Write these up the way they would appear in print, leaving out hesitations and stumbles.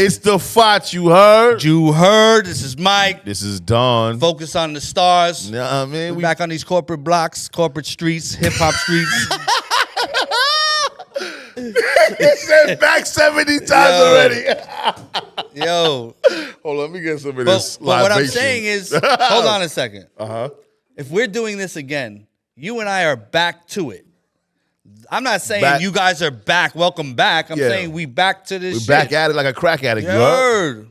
It's the Fots, you heard? You heard. This is Myq. This is Don. Focus on the stars. Nah, man. We back on these corporate blocks, corporate streets, hip-hop streets. He said back 70 times already. Yo. Hold on, let me get some of this. But what I'm saying is, hold on a second. Uh-huh. If we're doing this again, you and I are back to it. I'm not saying you guys are back. Welcome back. I'm saying we back to this shit. We back at it like a crack addict. Word.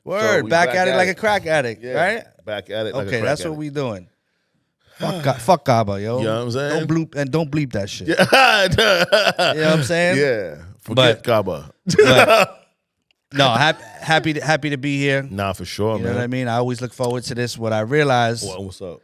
So back at it like a crack addict, right? Back at it like a crack Okay, that's addict. what we doing. Fuck Gaba, yo. You know what I'm saying? Don't bleep that shit. Yeah. You know what I'm saying? Yeah. Forget Kaba. No, happy to be here. Nah, for sure, You man. know what I mean? I always look forward to this. What I realized, What's up?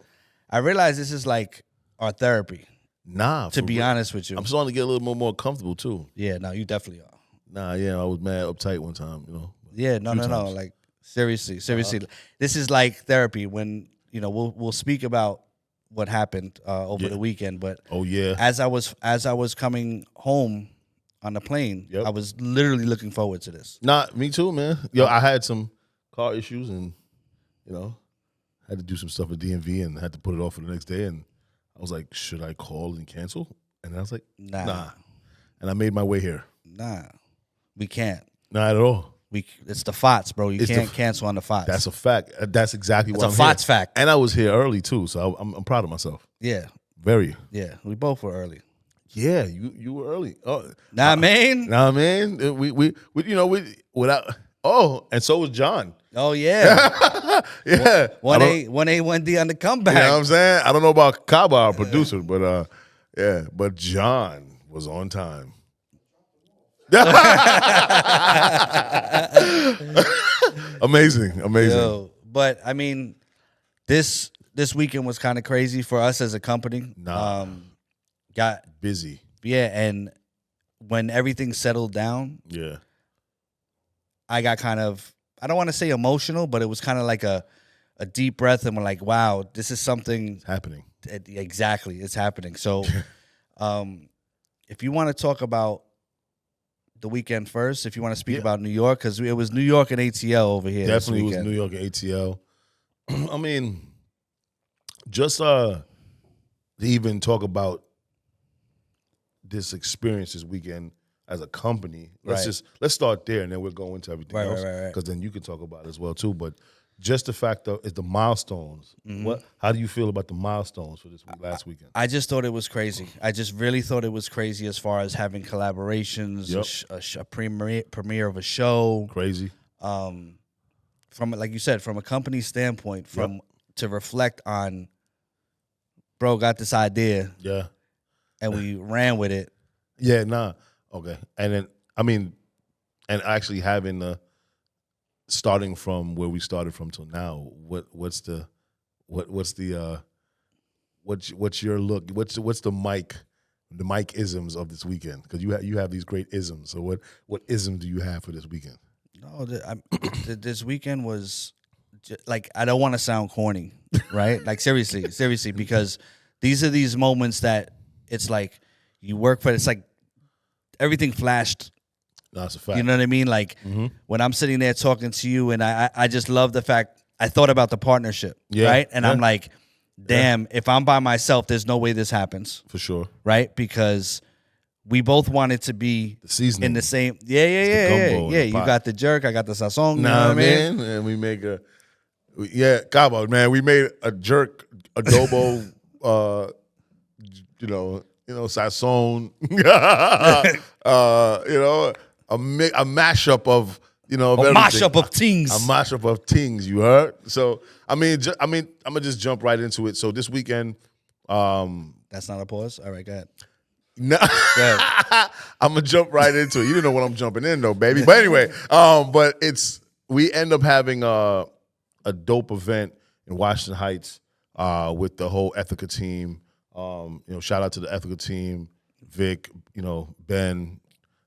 I realized this is like our therapy. Nah, To be honest with you. I'm starting to get a little more comfortable too. Yeah, no, you definitely are. Nah, yeah, I was mad uptight one time, you know. Yeah, no. Like seriously. This is like therapy. When we'll speak about what happened over the weekend. But as I was coming home on the plane, I was literally looking forward to this. Nah, me too, man. Yo, I had some car issues and had to do some stuff at DMV and had to put it off for the next day. And I was like, should I call and cancel? And I was like, nah. And I made my way here. Nah, we can't. Not at all. It's the FOTS, bro. You can't cancel on the FOTS. That's a fact. That's exactly what I'm here. It's a FOTS fact. And I was here early too, so I'm proud of myself. Yeah. Very. Yeah, we both were early. Yeah, you were early. Oh, Nah, man. We without. Oh, and so was John. Oh yeah. Yeah. 1A, 1D on the comeback. You know what I'm saying? I don't know about Kaba, our producer, but but John was on time. Amazing. Yo, but I mean, this weekend was kind of crazy for us as a company. Got busy. Yeah, and when everything settled down, I got kind of, I don't want to say emotional, but it was kind of like a deep breath, and we're like, wow, this is something it's happening. Exactly, it's happening. So, if you want to talk about the weekend first, if you want to speak about New York, because it was New York and ATL over here. Definitely was New York and ATL. I mean, just to even talk about this experience this weekend as a company, let's start there, and then we'll go into everything else, because then you can talk about it as well too. But just the fact of is the milestones. How do you feel about the milestones for this last weekend? I just thought it was crazy. I just really thought it was crazy as far as having collaborations, a premiere of a show. Crazy. From, like you said, from a company standpoint, to reflect on, bro, got this idea. Yeah. And we ran with it. Yeah, nah. Okay. And then, I mean, and actually having the, starting from where we started from till now, what's your look? What's the Myq isms of this weekend? Because you have these great isms. So what ism do you have for this weekend? No, this weekend was like, I don't want to sound corny, right? Like seriously, because these are these moments that it's like you work for. It's like everything flashed. No, that's a fact. You know what I mean? Like when I'm sitting there talking to you, and I just love the fact I thought about the partnership, right? And I'm like, damn, if I'm by myself, there's no way this happens. For sure. Right? Because we both wanted to be in the same. Yeah. You got the jerk, I got the sazon. You know what I mean? And we make Cabo, man. We made a jerk adobo, sazon, a mashup of everything. Mashup of things. A mashup of things. You heard? So I'm gonna just jump right into it. So this weekend, that's not a pause. All right, go ahead. No, I'm gonna jump right into it. You didn't know what I'm jumping in though, baby. But anyway, we end up having a dope event in Washington Heights with the whole Ethika team. Shout out to the Ethika team, Vic, Ben,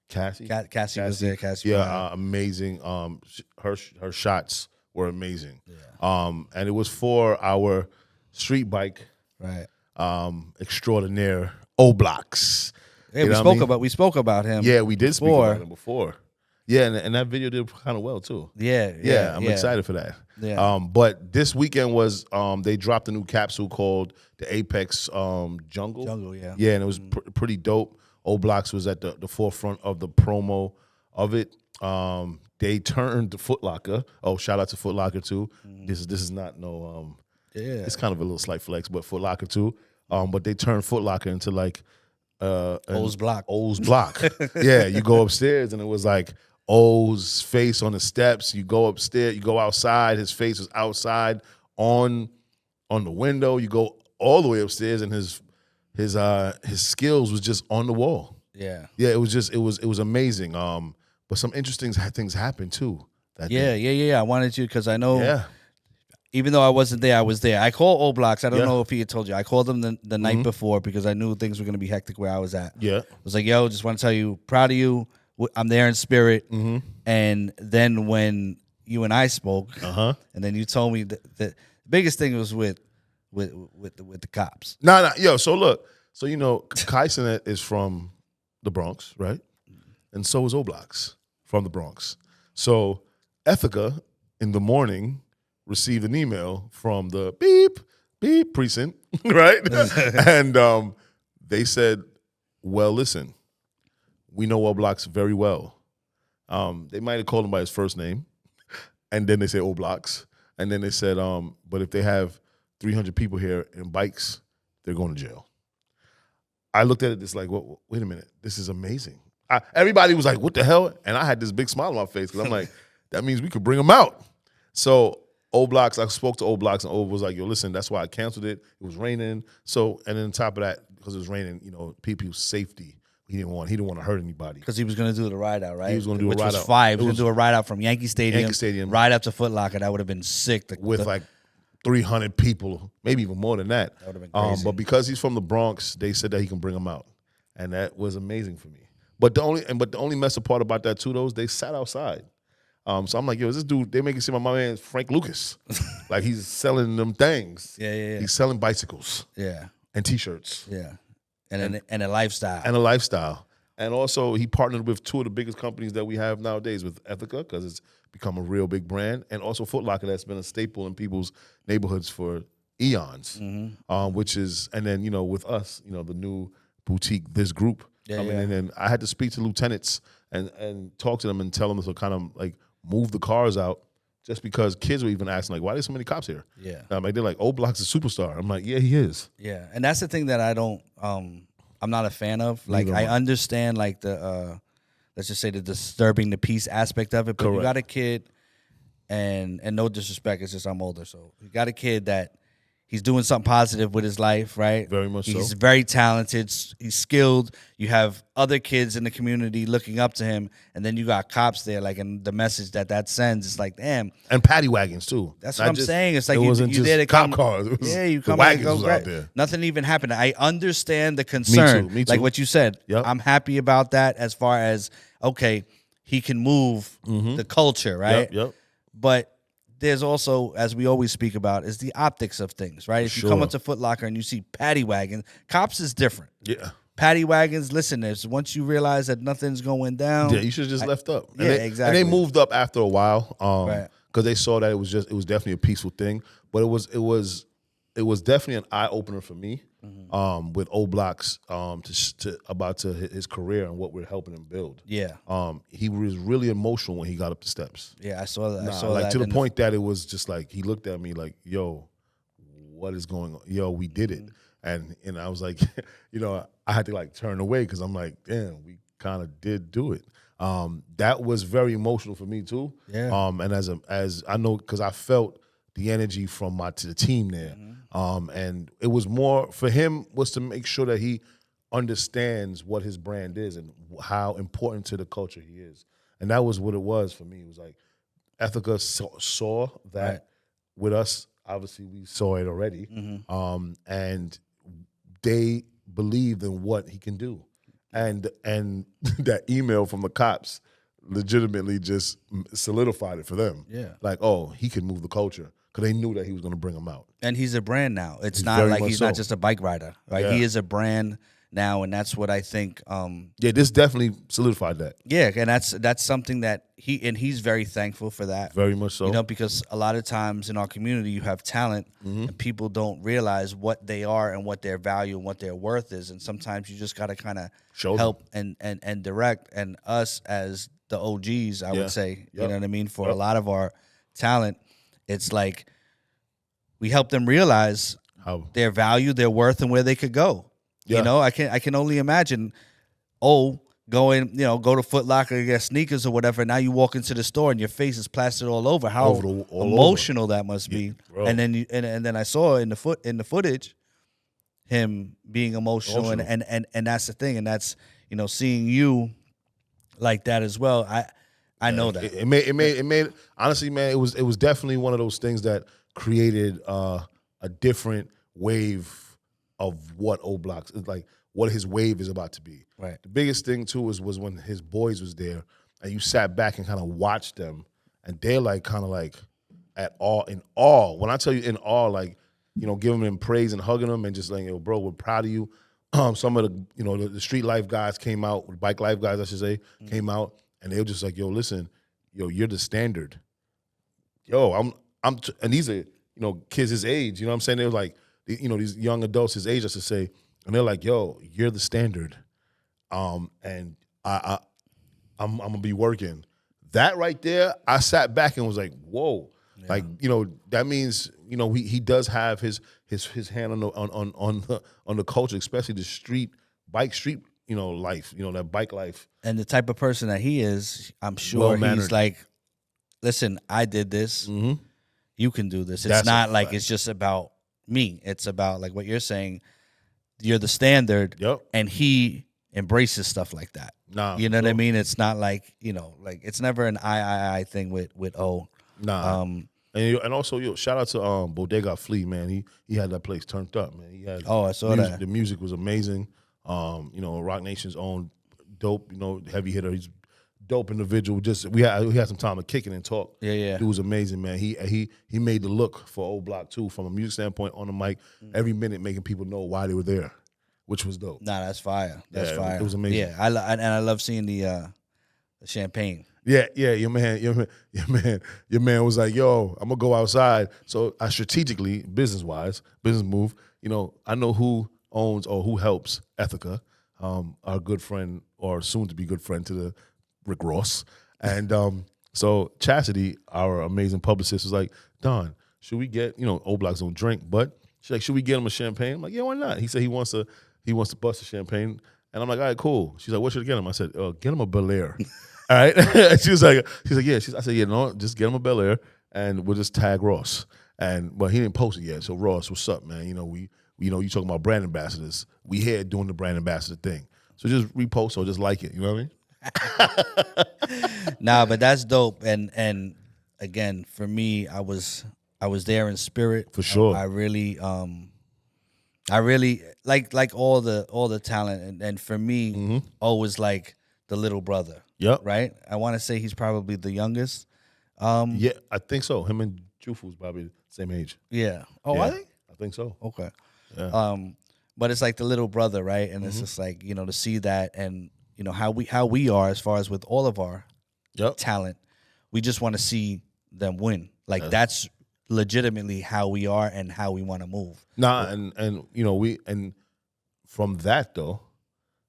Cassie was there. Cassie, amazing. Her shots were amazing. Yeah. And it was for our street bike, right? Extraordinaire. O-Blocks. Hey, we spoke about him. Yeah, we did speak about him before. Yeah, and that video did kind of well too. Yeah, I'm excited for that. Yeah. But this weekend was they dropped a new capsule called the Apex Jungle. Yeah. Yeah, and it was pretty dope. O'Blocks was at the forefront of the promo of it. They turned to Footlocker. Oh, shout out to Footlocker too. This is not no it's kind of a little slight flex, but Footlocker too. But they turned Footlocker into like O's block. Yeah, you go upstairs and it was like O's face on the steps. You go upstairs, you go outside, his face was outside on the window. You go all the way upstairs and his skills was just on the wall. Yeah. Yeah, it was amazing. But some interesting things happened too. Yeah. I wanted to because I know. Yeah. Even though I wasn't there, I was there. I called O'Blocks. I don't know if he had told you. I called him the night before because I knew things were going to be hectic where I was at. Yeah. I was like, yo, just want to tell you, proud of you. I'm there in spirit. And then when you and I spoke, and then you told me that the biggest thing was with the cops. No. Yo, so look. So, Kyson is from the Bronx, right? And so is O'Blocks from the Bronx. So Ethika in the morning received an email from the beep precinct, right? And they said, well, listen, we know O'Blocks very well. They might have called him by his first name, and then they say O'Blocks. And then they said, but if they have 300 people here in bikes, they're going to jail. I looked at it just like, wait a minute, this is amazing. Everybody was like, what the hell? And I had this big smile on my face because I'm like, that means we could bring them out. So O'Blocks, I spoke to O'Blocks, and O was like, yo, listen, that's why I canceled it. It was raining. So, and then on top of that, because it was raining, people's safety, he didn't want to hurt anybody. Because he was going to do the ride out, right? He was going to do a ride out. Which was fire. He was going to do a ride out from Yankee Stadium. Right up to Footlocker. That would have been sick. With like 300 people, maybe even more than that. That would have been crazy. But because he's from the Bronx, they said that he can bring him out. And that was amazing for me. But the only messed up part about that too, though, is they sat outside. So I'm like, yo, is this dude, they make it seem like my man Frank Lucas. Like he's selling them things. Yeah. He's selling bicycles. Yeah. And T-shirts. Yeah. And a lifestyle. And a lifestyle. And also he partnered with two of the biggest companies that we have nowadays with Ethika, because it's become a real big brand, and also Footlocker, that's been a staple in people's neighborhoods for eons. Which is, and then, with us, the new boutique, this group. And then I had to speak to lieutenants and talk to them and tell them to kind of like move the cars out, just because kids were even asking, like, why are there so many cops here? Yeah. They're like, O'Blocks is a superstar. I'm like, yeah, he is. Yeah. And that's the thing that I'm not a fan of. Like, I understand, like, the, let's just say the disturbing the peace aspect of it. But you got a kid, and no disrespect, it's just I'm older. So you got a kid that he's doing something positive with his life, right? Very much so. He's very talented. He's skilled. You have other kids in the community looking up to him, and then you got cops there, like, and the message that sends is like, damn. And paddy wagons too. That's what I'm saying. It's like it wasn't you just did it. Cop cars. It was, you come the wagons out, was out there. Nothing even happened. I understand the concern. Me too. Like what you said. Yep. I'm happy about that. As far as he can move the culture, right? Yep. But there's also, as we always speak about, is the optics of things, right? If you come up to Footlocker and you see paddy wagons, cops is different. Yeah. Paddy wagons, listen, once you realize that nothing's going down. Yeah, you should have just left up. And exactly. And they moved up after a while, right, because they saw that it was definitely a peaceful thing. But it was definitely an eye opener for me, with O'Blocks, about his career and what we're helping him build. Yeah. He was really emotional when he got up the steps. Yeah, I saw that. Like to the point that it was just like he looked at me like, "Yo, what is going on? Yo, we did it." And I was like, I had to like turn away because I'm like, damn, we kind of did do it. That was very emotional for me too. Yeah. And as I know, because I felt the energy from the team there. And it was more for him was to make sure that he understands what his brand is and how important to the culture he is. And that was what it was for me. It was like Ethika saw that with us. Obviously, we saw it already. And they believed in what he can do. And that email from the cops legitimately just solidified it for them. Yeah. Like, oh, he can move the culture. Because they knew that he was going to bring them out. And he's a brand now. It's not like he's not just a bike rider. Right? Yeah. He is a brand now, and that's what I think. This definitely solidified that. Yeah, and that's something that he's very thankful for that. Very much so. Because a lot of times in our community you have talent, and people don't realize what they are and what their value and what their worth is, and sometimes you just got to kind of help and direct. And us as the OGs, I would say, you know what I mean, for a lot of our talent, it's like we help them realize their value, their worth, and where they could go. I can only imagine. Go to Footlocker to get sneakers or whatever. Now you walk into the store and your face is plastered all over. How emotional that must be. Bro. And then and then I saw in the footage him being emotional. And that's the thing. And that's seeing you like that as well. I know that it made honestly, man. It was definitely one of those things that created a different wave of what O-Block's is like. What his wave is about to be. Right. The biggest thing too was when his boys was there, and you sat back and kind of watched them, and they're like kind of like in awe. When I tell you in awe, like giving them praise and hugging them and just like, bro, we're proud of you. Some of the the street life guys came out, bike life guys I should say, came out, and they were just like, listen, you're the standard. And these are kids his age. You know what I'm saying? They were like, these young adults his age, I should say. And they're like, you're the standard. And I'm gonna be working. That right there, I sat back and was like, whoa. Yeah. Like, that means, he does have his hand on the culture, especially the street life, that bike life. And the type of person that he is, I'm sure he's like, listen, I did this. Mm-hmm. You can do this. It's not like it's just about me. It's about like what you're saying. You're the standard, and he embraces stuff like that. You know what I mean? It's not like like it's never an I thing with O. And also, shout out to Bodega Flea, man. He had that place turned up, man. He had I saw that. The music was amazing. Rock Nation's own dope, heavy hitter. He's dope individual. Just we had some time to kick it and talk. Yeah. It was amazing, man. He made the look for O-Block too, from a music standpoint on the mic, every minute making people know why they were there, which was dope. Nah, that's fire. That's fire. It was amazing. Yeah, I love seeing the champagne. Yeah. Your man was like, "Yo, I'm gonna go outside." So I strategically, business move. I know who owns or who helps Ethika, our good friend or soon to be good friend to the Rick Ross. And so Chastity, our amazing publicist, was like, Don, should we get, O-Block's don't drink, but she's like, should we get him a champagne? I'm like, yeah, why not? He said he wants to bust a champagne. And I'm like, all right, cool. She's like, what should I get him? I said, get him a Bel Air. All right. She was like, yeah. I said, yeah, no, just get him a Bel Air and we'll just tag Ross. But he didn't post it yet. So Ross, what's up, man? You talking about brand ambassadors. We here doing the brand ambassador thing. So just repost or just like it. You know what I mean? Nah, but that's dope. And again, for me, I was there in spirit. For sure. I really like all the talent, and for me, always like the little brother. Yep. Right. I want to say he's probably the youngest. Yeah, I think so. Him and Jufu's probably the same age. Yeah. Oh, yeah, are they? I think so. Okay. Yeah. But it's like the little brother, right? And it's just like to see that, and how we are as far as with all of our talent, we just want to see them win. Like that's legitimately how we are and how we want to move. Nah, and we from that though,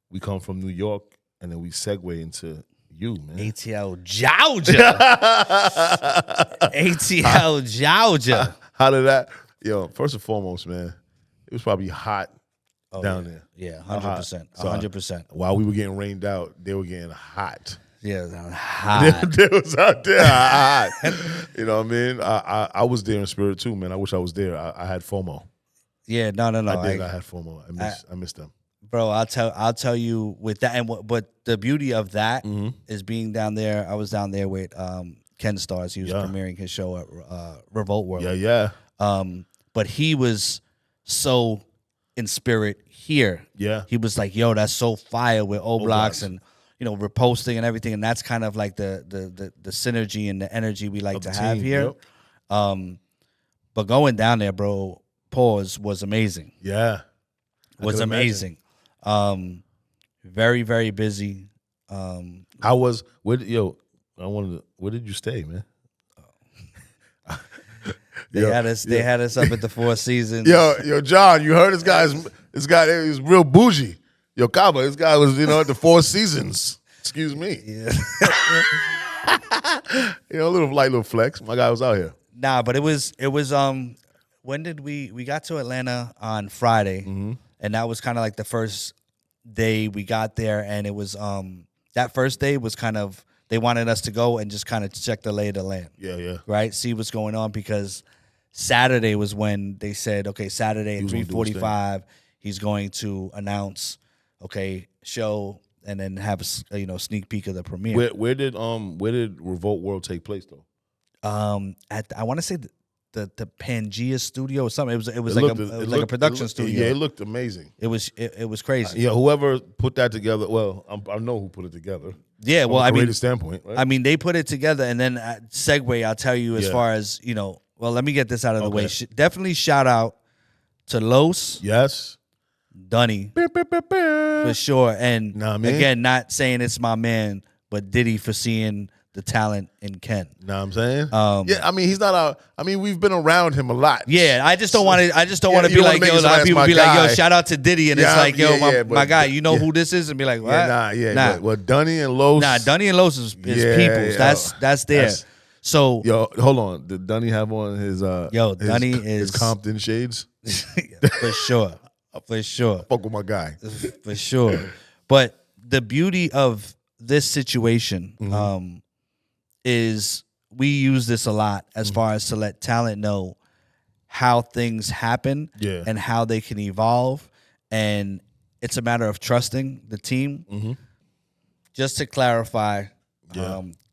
we come from New York and then we segue into you, man. ATL Georgia. ATL Georgia. How did that? First and foremost, man, it was probably hot down there. Yeah, 100%. 100%. While we were getting rained out, they were getting hot. Yeah, hot. They was out there hot. You know what I mean? I was there in spirit too, man. I wish I was there. I had FOMO. Yeah, no. I had FOMO. I missed them. Bro, I'll tell you with that, and but the beauty of that is being down there. I was down there with Ken Stars. He was premiering his show at Revolt World. Yeah. But he was so in spirit here. Yeah. He was like, yo, that's so fire with O-Blocks and reposting and everything, and that's kind of like the synergy and the energy we like to have here. Yep. But going down there, bro, pause was amazing. Yeah. Was amazing. Very, very busy. Where did you stay, man? They had us up at the Four Seasons. Yo, John, you heard this guy is real bougie. Yo, Kaba, this guy was, at the Four Seasons. Excuse me. Yeah. A little flex. My guy was out here. Nah, but it was when did we got to Atlanta on Friday, and that was kind of like the first day we got there, and it was that first day was kind of, they wanted us to go and just kind of check the lay of the land. Yeah. Right? See what's going on, because Saturday was when they said, okay, Saturday at 3:45, he's going to announce, okay, show, and then have a sneak peek of the premiere. Where did Revolt World take place though? I want to say the Pangea studio or something. It was like a production studio. Yeah, it looked amazing. It was crazy. Whoever put that together, well, I know who put it together. Yeah, well, from a creative standpoint, right? I mean, they put it together, and then segue, I'll tell you as far as well, let me get this out of the way. Definitely shout out to Los. Yes. Dunny. For sure. And again, not saying it's my man, but Diddy for seeing the talent in Ken. Know what I'm saying? He's not we've been around him a lot. Yeah, I just don't want to be like, yo, a lot of people be like, yo, shout out to Diddy, and it's like, yo, my guy, you know who this is? And be like, what? Nah. But Dunny and Los. Nah, Dunny and Los is people's. That's there. So, yo, hold on. Did Dunny have on his Dunny his Compton shades? For sure. Fuck with my guy. For sure. But the beauty of this situation is we use this a lot as far as to let talent know how things happen and how they can evolve. And it's a matter of trusting the team. Just to clarify,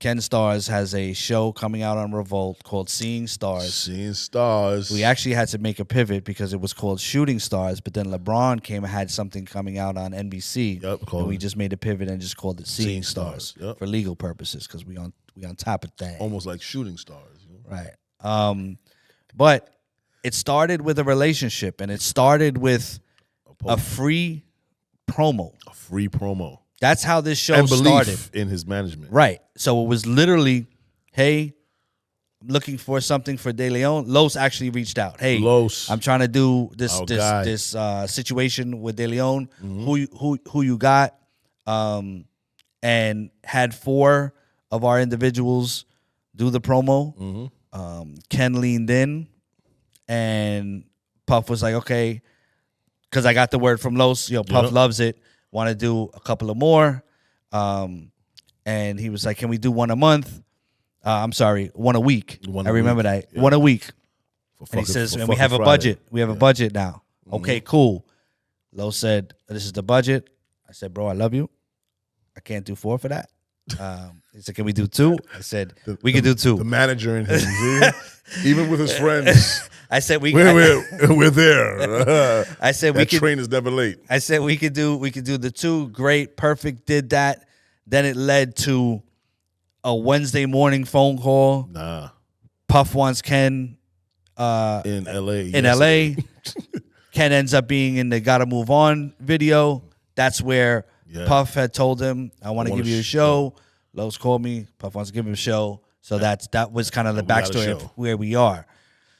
Ken Stars has a show coming out on Revolt called Seeing Stars. Seeing Stars. We actually had to make a pivot because it was called Shooting Stars, but then LeBron came and had something coming out on NBC. And we just made a pivot and just called it Seeing Stars for legal purposes, because we on top of that. Almost like Shooting Stars. Right. But it started with a relationship, and it started with a free promo. A free promo. That's how this show started. In his management. Right. So it was literally, hey, I'm looking for something for De Leon. Los actually reached out. Hey, Los, I'm trying to do this situation with De Leon. Who you got? And had 4 of our individuals do the promo. Ken leaned in, and Puff was like, okay, because I got the word from Los. Puff loves it. Want to do a couple of more. And he was like, can we do one a month? I'm sorry, one a week. I remember that. Yeah. One a week. And he says, and we have a budget. We have a budget now. Okay, cool. Lo said, this is the budget. I said, bro, I love you. I can't do 4 for that. He said, can we do 2? I said, we can do 2. The manager in him, even with his friends. I said we're there. I said that train is never late. I said we could do the 2. Great, perfect. Did that. Then it led to a Wednesday morning phone call. Puff wants Ken in LA. In LA. Ken ends up being in the Gotta Move On video. That's where Puff had told him, I want to give you a show. Los called me. Puff wants to give him a show. So that was kind of the backstory of where we are.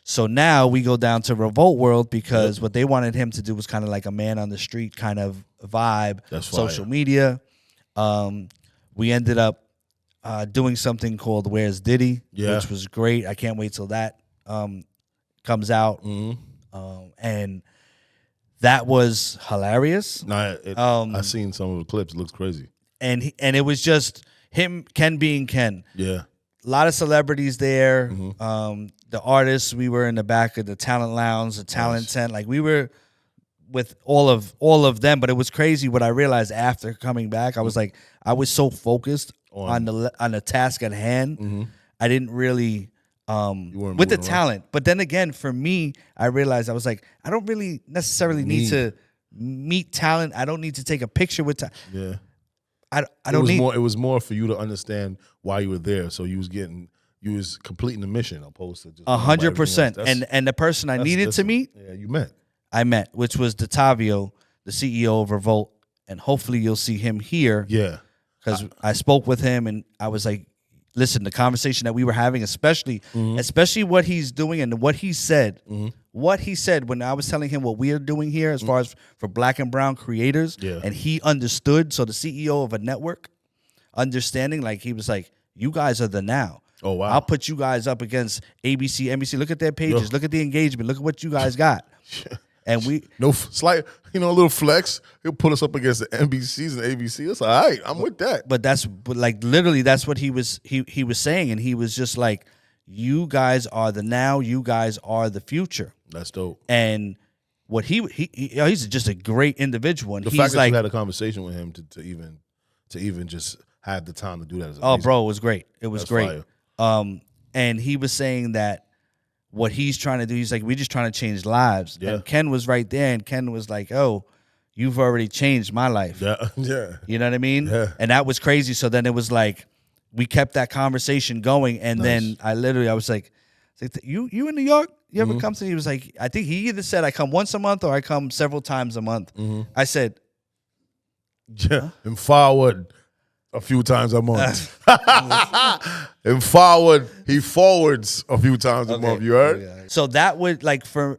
So now we go down to Revolt World, because what they wanted him to do was kind of like a man on the street kind of vibe. That's social media. We ended up doing something called Where's Diddy, which was great. I can't wait till that comes out. And that was hilarious. I've seen some of the clips. It looks crazy. And it was just him, Ken being Ken. Yeah. A lot of celebrities there. The artists, we were in the back of the talent lounge, the talent tent. Like, we were with all of them, but it was crazy what I realized after coming back. I was like, I was so focused on the task at hand. I didn't really with the talent. But then again, for me, I realized I was like, I don't really necessarily need to meet talent. I don't need to take a picture with talent. Yeah. I don't need more. It was more for you to understand why you were there. So you was completing the mission, opposed to just 100%. And the person I needed to meet, you met. I met, which was Datavio, the CEO of Revolt, and hopefully you'll see him here. Yeah. Because I spoke with him, and I was like, listen, the conversation that we were having, especially what he's doing and what he said, when I was telling him what we are doing here as far as for Black and brown creators, and he understood. So the CEO of a network, understanding, like he was like, you guys are the now. Oh, wow. I'll put you guys up against ABC, NBC. Look at their pages. Look at the engagement. Look at what you guys got. And we slight, a little flex. He'll put us up against the NBCs and ABC. That's all right. I'm with that. But like literally, that's what he was saying, and he was just like, "You guys are the now. You guys are the future." That's dope. And what he's just a great individual. And the fact that you had a conversation with him to even just have the time to do that is amazing. Oh, bro, it was great. It was great. Fire. And he was saying that what he's trying to do, he's like, we're just trying to change lives. Yeah. And Ken was right there, and Ken was like, oh, you've already changed my life. Yeah. Yeah. You know what I mean? Yeah. And that was crazy. So then it was like, we kept that conversation going, and then I was like, you in New York? You ever come to me? He was like, I think he either said I come once a month or I come several times a month. I said, yeah, and forward a few times a month. And forward, he forwards a few times a month. You heard? Yeah. So that would, like, for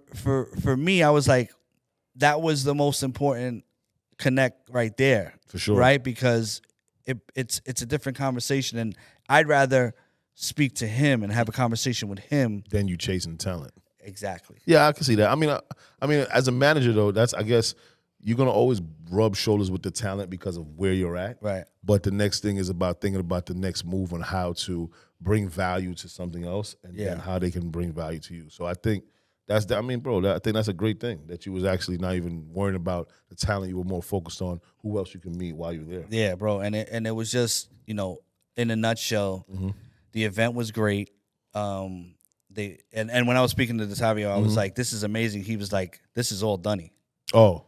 me, I was like, that was the most important connect right there. For sure. Right? Because it's a different conversation, and I'd rather speak to him and have a conversation with him than you chasing talent. Exactly. Yeah, I can see that. I mean, as a manager though, I guess you're gonna always rub shoulders with the talent because of where you're at. Right. But the next thing is about thinking about the next move on how to bring value to something else, and then how they can bring value to you. So I think I think that's a great thing that you was actually not even worrying about the talent. You were more focused on who else you can meet while you're there. Yeah, bro. And it was just, in a nutshell, the event was great. And when I was speaking to Detavio, I was like, this is amazing. He was like, this is all Dunny. Oh,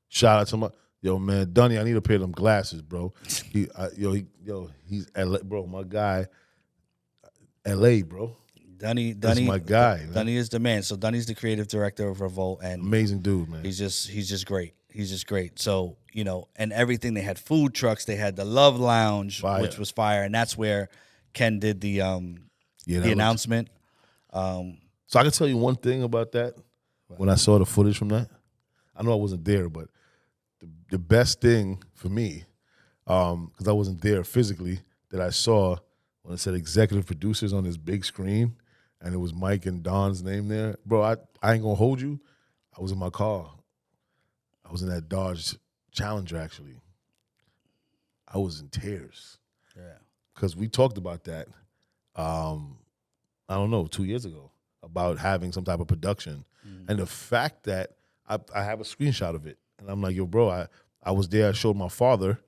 shout out to man, Dunny, I need a pair of them glasses, bro. He's LA, bro, my guy, LA, bro. Dunny, that's my guy. Dunny is the man. So Dunny's the creative director of Revolt, and amazing dude, man. He's just great. He's just great. So, and everything, they had food trucks, they had the Love Lounge, which was fire, and that's where Ken did the announcement. So I can tell you one thing about that. When I saw the footage from that, I know I wasn't there, but the best thing for me, because I wasn't there physically, that I saw when it said executive producers on this big screen, and it was Myq and Don's name there. Bro, I ain't gonna hold you. I was in my car. I was in that Dodge Challenger, actually. I was in tears. Yeah. Because we talked about that, I don't know, 2 years ago, about having some type of production. And the fact that I have a screenshot of it. And I'm like, yo, bro, I was there. I showed my father,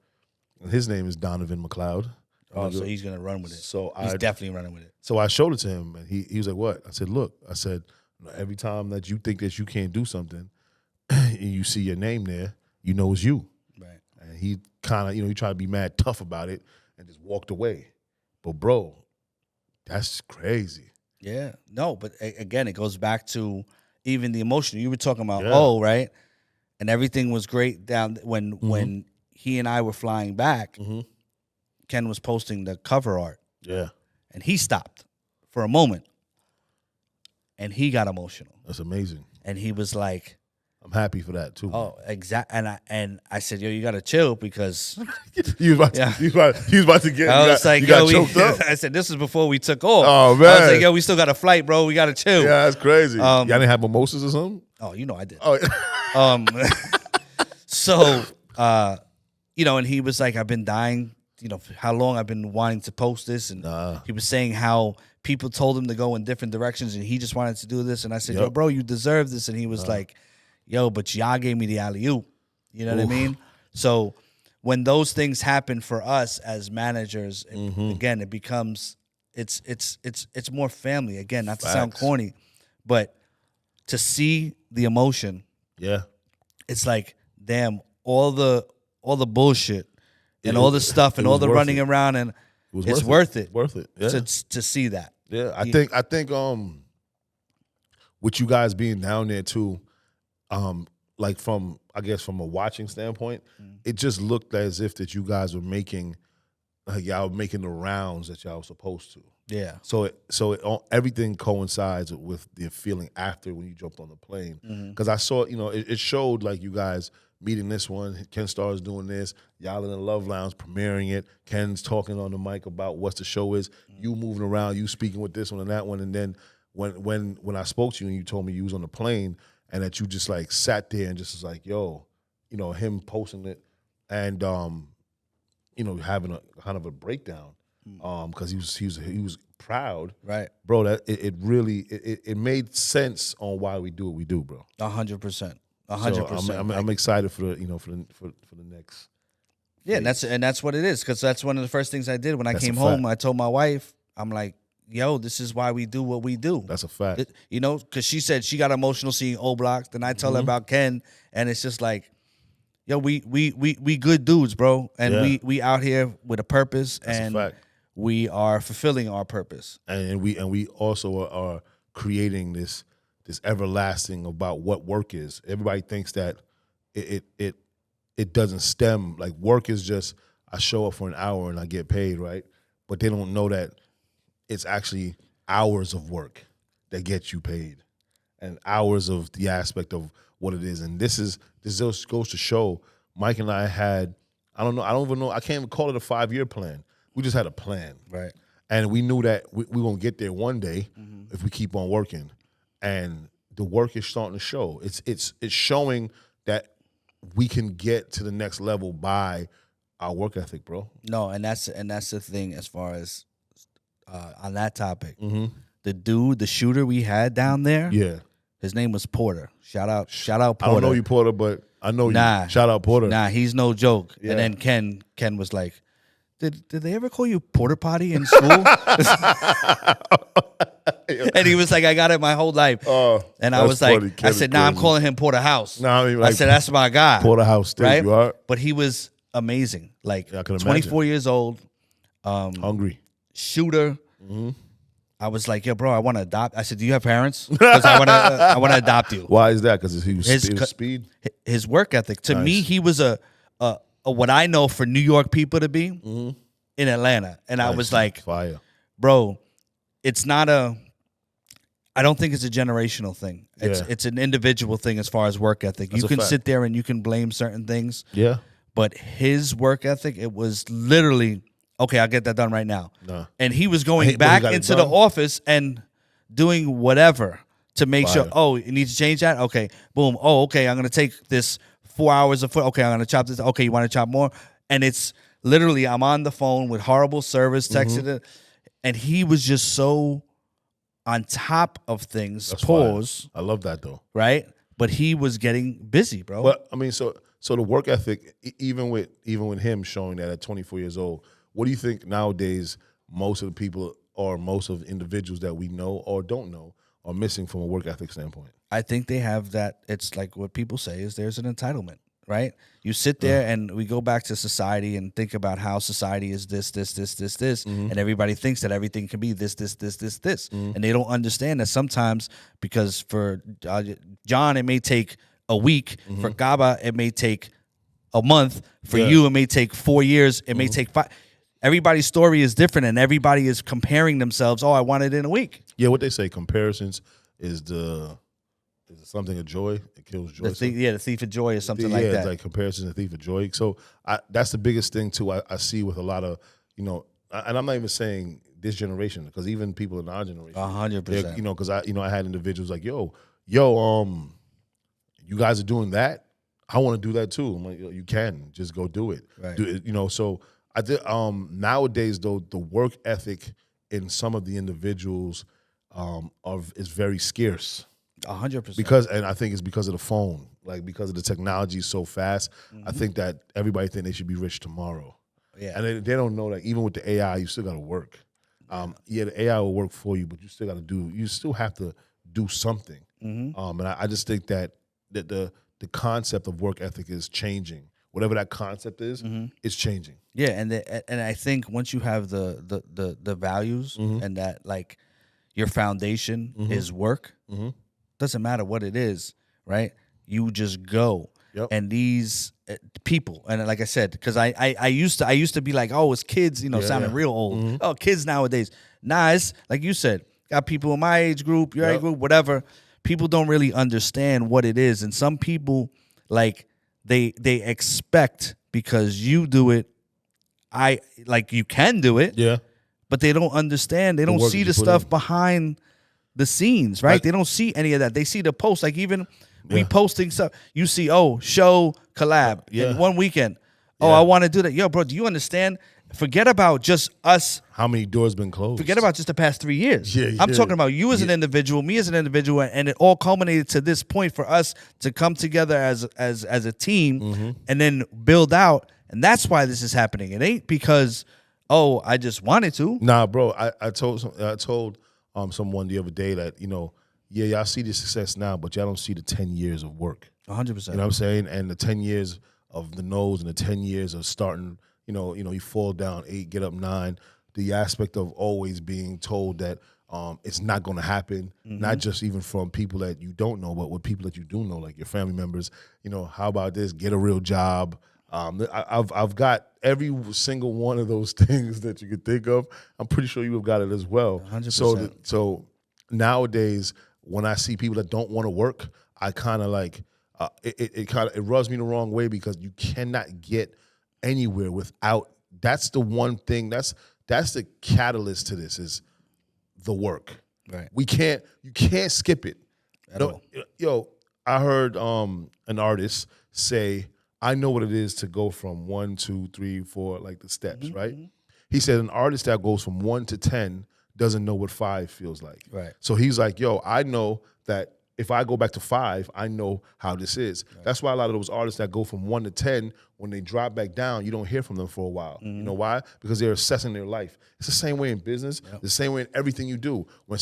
and his name is Donovan McLeod. Oh, so he's going to run with it. So he's definitely running with it. So I showed it to him, and he was like, what? I said, look, every time that you think that you can't do something and you see your name there, it's you. Right. And he kind of, he tried to be mad tough about it and just walked away. But, bro, that's crazy. Yeah. No, but again, it goes back to even the emotion. You were talking about, right? And everything was great down when he and I were flying back. Ken was posting the cover art. Yeah. And he stopped for a moment. And he got emotional. That's amazing. And he was like, I'm happy for that too. Oh, exactly. And I said, yo, you gotta chill because he was about to get. I was like, yo, choked up. I said, this is before we took off. Oh man, I was like, yo, we still got a flight, bro. We gotta chill. Yeah, that's crazy. Y'all didn't have mimosas or something? Oh, I did. Oh, so and he was like, I've been dying. How long I've been wanting to post this, and he was saying how people told him to go in different directions, and he just wanted to do this. And I said, yo, bro, you deserve this. And he was like, yo, but y'all gave me the alley-oop. You know what I mean? So when those things happen for us as managers, again, it becomes it's more family. Again, not to sound corny, but to see the emotion, it's like, damn, all the bullshit and all the stuff and all the running around, and it's worth it. Worth it. Yeah. To see that. Yeah, I think with you guys being down there too, like from I guess from a watching standpoint, it just looked as if that you guys were making, y'all were making the rounds that y'all were supposed to. Yeah. So everything coincides with the feeling after when you jumped on the plane. Because I saw, it showed like you guys meeting this one. Ken Starr's doing this. Y'all in the Love Lounge premiering it. Ken's talking on the mic about what the show is. You moving around. You speaking with this one and that one. And then when I spoke to you and you told me you was on the plane and that you just like sat there and just was like, yo, him posting it and having a kind of a breakdown. Because he was proud, right, bro. That it really made sense on why we do what we do, bro. 100%, 100%. I'm excited for the next. Yeah, and that's what it is, because that's one of the first things I did when I came home. I told my wife, I'm like, yo, this is why we do what we do. That's a fact. Because she said she got emotional seeing O Block. Then I tell her about Ken, and it's just like, yo, we good dudes, bro, and we out here with a purpose. That's and a fact. We are fulfilling our purpose, and we also are creating this everlasting about what work is. Everybody thinks that it doesn't stem, like work is just I show up for an hour and I get paid, right? But they don't know that it's actually hours of work that get you paid, and hours of the aspect of what it is. And this just goes to show. Myq and I had, I don't even know, I can't even call it a 5-year plan. We just had a plan. Right. And we knew that we were going to get there one day if we keep on working. And the work is starting to show. It's showing that we can get to the next level by our work ethic, bro. No, and that's the thing as far as on that topic. The shooter we had down there, his name was Porter. Shout out Porter. I don't know you, Porter, but I know you. Shout out Porter. Nah, he's no joke. Yeah. And then Ken was like, Did they ever call you Porter Potty in school? And he was like, I got it my whole life. And I was like, I said, I'm calling him Porter House. I said, that's my guy. Porter House, right? You are. But he was amazing. Like 24 imagine. years old. Hungry. Shooter. I was like, yo, bro, I want to adopt. I said, do you have parents? Because I want to adopt you. Why is that? Because he was speed? His work ethic. To me, he was a what I know for New York people to be in Atlanta. And I was like, fire. Bro, it's not I don't think it's a generational thing. It's an individual thing as far as work ethic. You can sit there and you can blame certain things. Yeah. But his work ethic, it was literally, okay, I'll get that done right now. No. And he was going back into the office and doing whatever to make sure, you need to change that? Okay, boom. Oh, okay, I'm going to take this 4 hours of foot. Okay, I'm going to chop this. Okay, you want to chop more? And it's literally, I'm on the phone with horrible service, texted it, and he was just so on top of things. That's pause. Fine. I love that though. Right? But he was getting busy, bro. But I mean, so the work ethic, even with him showing that at 24 years old, what do you think nowadays most of the people or most of the individuals that we know or don't know are missing from a work ethic standpoint? I think they have that. It's like what people say is there's an entitlement, right? You sit there and we go back to society and think about how society is this, and everybody thinks that everything can be this, and they don't understand that sometimes, because for John it may take a week, for Gaba it may take a month, for you it may take 4 years, it may take 5. Everybody's story is different, and everybody is comparing themselves. Oh, I want it in a week. Yeah, what they say, comparisons is something of joy. It kills joy. The thief of joy is something like that. Yeah, it's like comparison, the thief of joy. So that's the biggest thing too. I see with a lot of, and I'm not even saying this generation, because even people in our generation, 100%. Because I had individuals like, yo, you guys are doing that. I want to do that too. I'm like, you can just go do it. Right. Do it, so I did. Nowadays though, the work ethic in some of the individuals is very scarce. 100%. Because, and I think it's because of the phone, like because of the technology so fast. I think that everybody think they should be rich tomorrow. Yeah, and they don't know that even with the AI, you still got to work. The AI will work for you, but you still have to do something. And I just think that the concept of work ethic is changing. Whatever that concept is, it's changing. Yeah, and I think once you have the values and that, like, your foundation is work. Doesn't matter what it is, right? You just go. and these people. And like I said, because I used to be like, oh, it's kids, sounding real old. Oh, kids nowadays. Nah, it's like you said, got people in my age group, your age group, whatever. People don't really understand what it is, and some people like they expect because you do it. You can do it. Yeah. But they don't understand. They don't see the stuff behind the scenes, right? They don't see any of that. They see the post. Like even we posting stuff. You see, show collab in one weekend. Oh, I want to do that. Yo, bro, do you understand? Forget about just us. How many doors been closed? Forget about just the past 3 years. I'm talking about you as an individual, me as an individual, and it all culminated to this point for us to come together as a team and then build out. And that's why this is happening. It ain't because I just wanted to. Nah, bro. I told someone the other day that y'all see the success now, but y'all don't see the 10 years of work. 100%. You know what I'm saying? And the 10 years of the nose and the 10 years of starting. You fall down 8, get up 9. The aspect of always being told that it's not going to happen, not just even from people that you don't know, but with people that you do know, like your family members. How about this? Get a real job. I've got every single one of those things that you could think of. I'm pretty sure you have got it as well. 100%. So nowadays, when I see people that don't want to work, I kind of like it rubs me the wrong way because you cannot get anywhere without. That's the one thing. That's the catalyst to this is the work. Right. You can't skip it. At all. Yo, I heard an artist say, I know what it is to go from 1, 2, 3, 4, like the steps, right? He said an artist that goes from 1 to 10 doesn't know what 5 feels like. Right. So he's like, yo, I know that if I go back to 5, I know how this is. Right. That's why a lot of those artists that go from 1 to 10, when they drop back down, you don't hear from them for a while. You know why? Because they're assessing their life. It's the same way in business, the same way in everything you do. And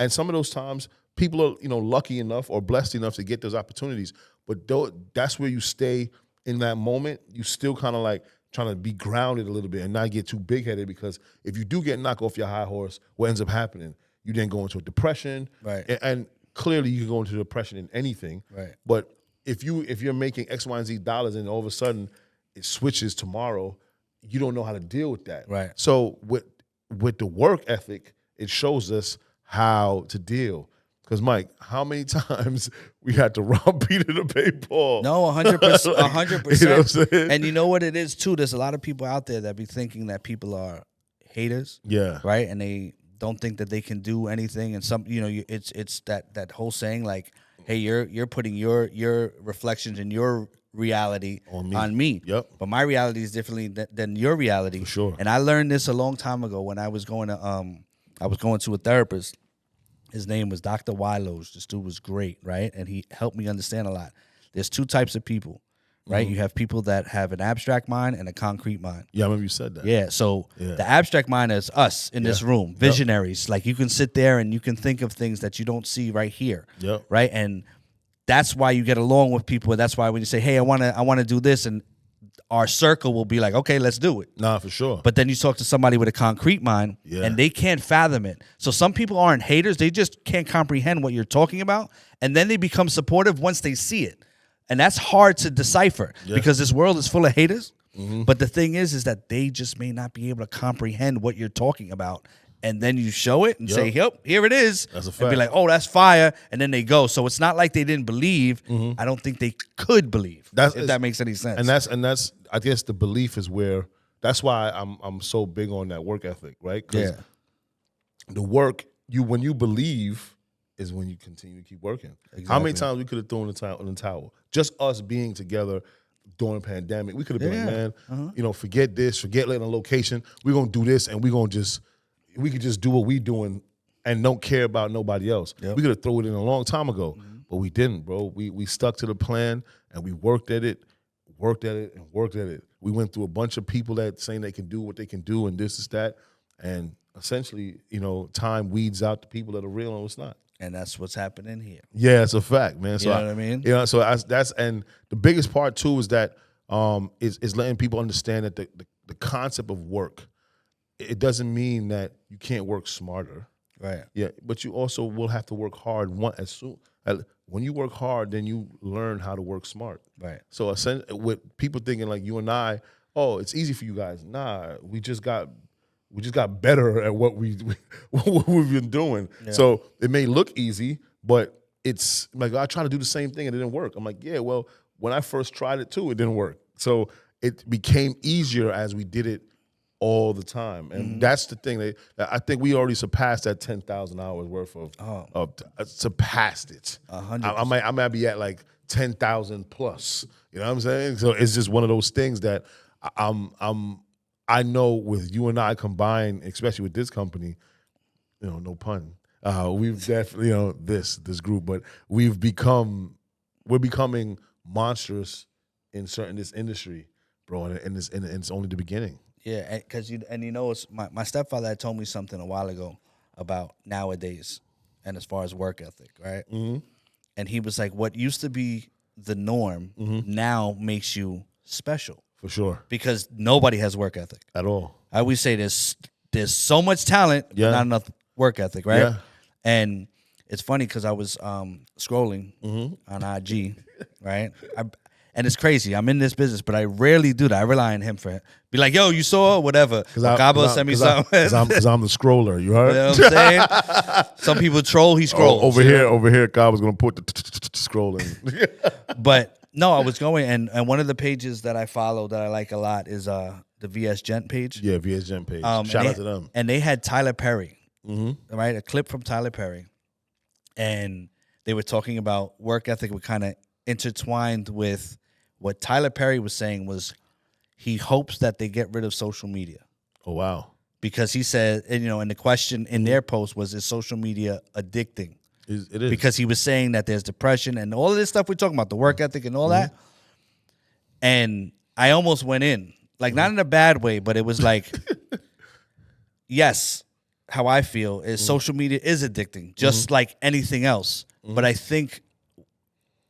some of those times, people are, lucky enough or blessed enough to get those opportunities. But that's where you stay in that moment. You still kind of like trying to be grounded a little bit and not get too big-headed, because if you do get knocked off your high horse, what ends up happening? You then go into a depression. Right. And clearly you can go into depression in anything. Right. But if you're making X, Y, and Z dollars and all of a sudden it switches tomorrow, you don't know how to deal with that. Right. So with the work ethic, it shows us how to deal. Because, Mike, how many times we had to rob Peter to pay Paul? No, 100%. 100%. You know what I'm saying? And you know what it is, too? There's a lot of people out there that be thinking that people are haters. Yeah. Right? And they don't think that they can do anything. And some, it's that whole saying like, hey, you're putting your reflections and your reality on me. Yep. But my reality is differently than your reality. For sure. And I learned this a long time ago when I was going to a therapist. His name was Dr. Wilos. This dude was great, right? And he helped me understand a lot. There's 2 types of people, right? You have people that have an abstract mind and a concrete mind. Yeah, I remember you said that. Yeah, so the abstract mind is us in this room, visionaries. Like you can sit there and you can think of things that you don't see right here, right? And that's why you get along with people. That's why when you say, hey, I want to do this, and our circle will be like, okay, let's do it. Nah, for sure. But then you talk to somebody with a concrete mind, and they can't fathom it. So some people aren't haters. They just can't comprehend what you're talking about. And then they become supportive once they see it. And that's hard to decipher because this world is full of haters. But the thing is that they just may not be able to comprehend what you're talking about. And then you show it and say, yep, here it is. That's a fact. And be like, oh, that's fire. And then they go. So it's not like they didn't believe. I don't think they could believe, if that makes any sense. And that's I guess the belief is where, that's why I'm so big on that work ethic, right? Because the work, when you believe is when you continue to keep working. Exactly. How many times we could have thrown in the towel? Just us being together during the pandemic, we could have been like, man, forget this, forget letting a location. We're going to do this, and we could just do what we doing and don't care about nobody else. We could have thrown it in a long time ago, but we didn't, bro. We stuck to the plan, and we worked at it. We went through a bunch of people that saying they can do what they can do and this is that. And essentially, time weeds out the people that are real and what's not. And that's what's happening here. Yeah, it's a fact, man. So you know what I mean? So that's and the biggest part too is that is letting people understand that the concept of work, it doesn't mean that you can't work smarter. Right. Yeah, but you also will have to work hard when you work hard, then you learn how to work smart. Right. So with people thinking like you and I, oh, it's easy for you guys. Nah, we just got better at what we've been doing. Yeah. So it may look easy, but it's like I try to do the same thing and it didn't work. I'm like, yeah, well, when I first tried it too, it didn't work. So it became easier as we did it all the time. And that's the thing. That I think we already surpassed that 10,000 hours worth of surpassed it. 100%. I might be at like 10,000 plus. You know what I'm saying? So it's just one of those things that I know with you and I combined, especially with this company, no pun. We've definitely, this group, but we're becoming monstrous in this industry, bro, and it's only the beginning. Yeah, because it's my stepfather had told me something a while ago about nowadays, and as far as work ethic, right? Mm-hmm. And he was like, "What used to be the norm now makes you special." For sure, because nobody has work ethic at all. I always say there's so much talent, but not enough work ethic, right? Yeah. And it's funny because I was scrolling on IG, right? And it's crazy. I'm in this business, but I rarely do that. I rely on him for it. Be like, yo, you saw it? Whatever. Gabo sent me something. Because I'm the scroller. You heard? You know what I'm saying? Some people troll. He scrolls. Over here, Gabo's going to put the scrolling. But no, I was going, and one of the pages that I follow that I like a lot is the VS Gent page. Yeah, VS Gent page. Shout out to them. And they had Tyler Perry, right? A clip from Tyler Perry. And they were talking about work ethic was kind of intertwined with what Tyler Perry was saying was he hopes that they get rid of social media. Oh, wow. Because he said, and the question in their post was, is social media addicting? It is. Because he was saying that there's depression and all of this stuff we're talking about, the work ethic and all that. And I almost went in, like not in a bad way, but it was like, yes, how I feel is social media is addicting, just like anything else. But I think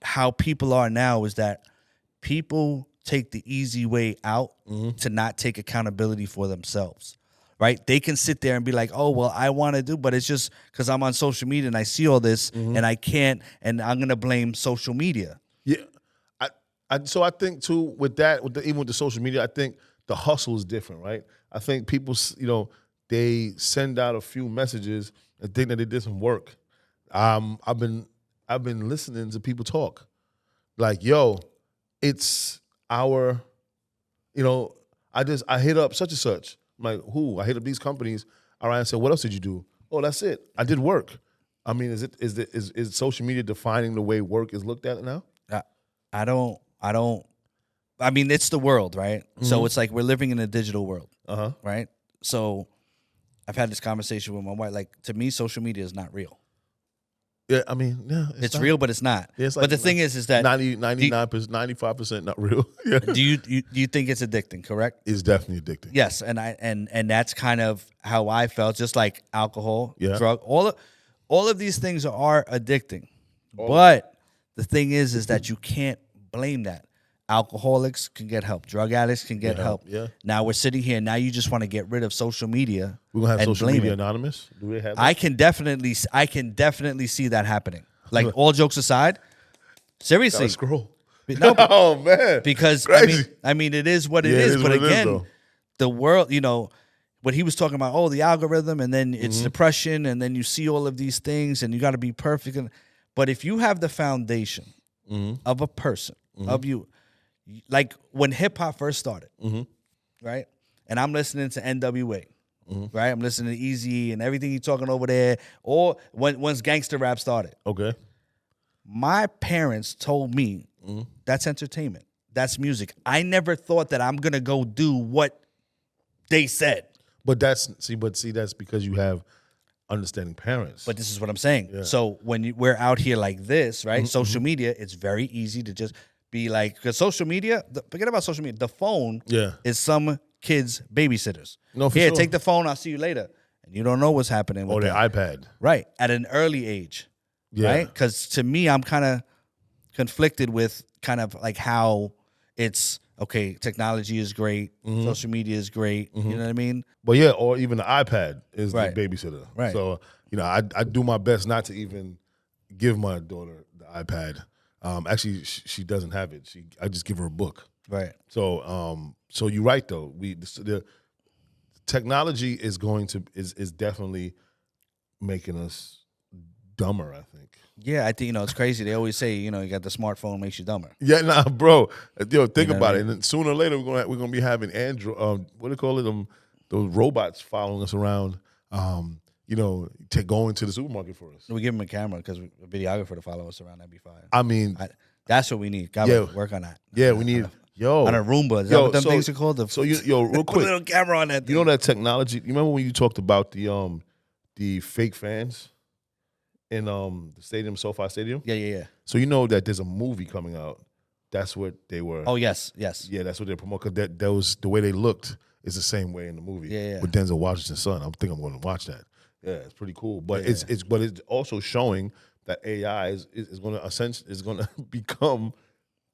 how people are now is that people take the easy way out to not take accountability for themselves. Right? They can sit there and be like, oh, well, I want to do, but it's just because I'm on social media and I see all this and I can't, and I'm going to blame social media. Yeah. So I think, too, with that, even with the social media, I think the hustle is different, right? I think people, they send out a few messages and think that they did some work. I've been listening to people talk. Like, yo, it's our, I hit up such and such. I'm like, who? I hit up these companies. All right, I said, what else did you do? Oh, that's it. I did work. I mean, is social media defining the way work is looked at now? I don't. I mean, it's the world, right? So it's like we're living in a digital world, right? So I've had this conversation with my wife. Like, to me, social media is not real. Yeah, I mean, yeah, it's real, but it's not. Yeah, it's but the thing is that 99%, 95% not real. Yeah. Do you think it's addicting? Correct. It's definitely addicting. Yes, and that's kind of how I felt. Just like alcohol, drug, all of these things are addicting. But the thing is that you can't blame that. Alcoholics can get help. Drug addicts can get help. Yeah. Now we're sitting here. Now you just want to get rid of social media. We're gonna have social media anonymous. Do we have that? I can definitely see that happening. Like, all jokes aside, seriously. Scroll. No, oh man. Because I mean, it is what it is. But again, the world. What he was talking about. Oh, the algorithm, and then it's depression, and then you see all of these things, and you got to be perfect. But if you have the foundation of a person, of you. Like when hip hop first started, right? And I'm listening to NWA, right? I'm listening to Eazy and everything he's talking over there. Or once gangster rap started. Okay. My parents told me that's entertainment. That's music. I never thought that I'm gonna go do what they said. But that's because you have understanding parents. But this is what I'm saying. Yeah. So when we're out here like this, right? Social media, it's very easy to just be like, because social media, forget about social media. The phone is some kids' babysitters. No, for sure. Take the phone. I'll see you later. And you don't know what's happening with their iPad. Right. At an early age. Yeah. Right? Because to me, I'm kind of conflicted with kind of like how it's, okay, technology is great. Social media is great. You know what I mean? But yeah, or even the iPad is the babysitter. Right. So, I do my best not to even, give my daughter the iPad. Actually, she doesn't have it. I just give her a book. Right. So you're right though. The technology is is definitely making us dumber, I think. Yeah, I think it's crazy. They always say you got the smartphone makes you dumber. Yeah, nah, bro. Think about it. And sooner or later we're gonna be having Android. What do you call it? Those robots following us around. Going to the supermarket for us. We give them a camera because a videographer to follow us around. That'd be fine. I mean, that's what we need. Gotta work on that. Yeah, we need. On a Roomba. Is that what them things are called? Real quick. Put a little camera on that thing. You know that technology? You remember when you talked about the fake fans in the stadium, SoFi Stadium? Yeah. So you know that there's a movie coming out. That's what they were. Oh, yes. Yeah, that's what they're promoting. Because that was the way they looked is the same way in the movie. Yeah. With Denzel Washington's son. I'm going to watch that. Yeah, it's pretty cool. But it's also showing that AI is going to become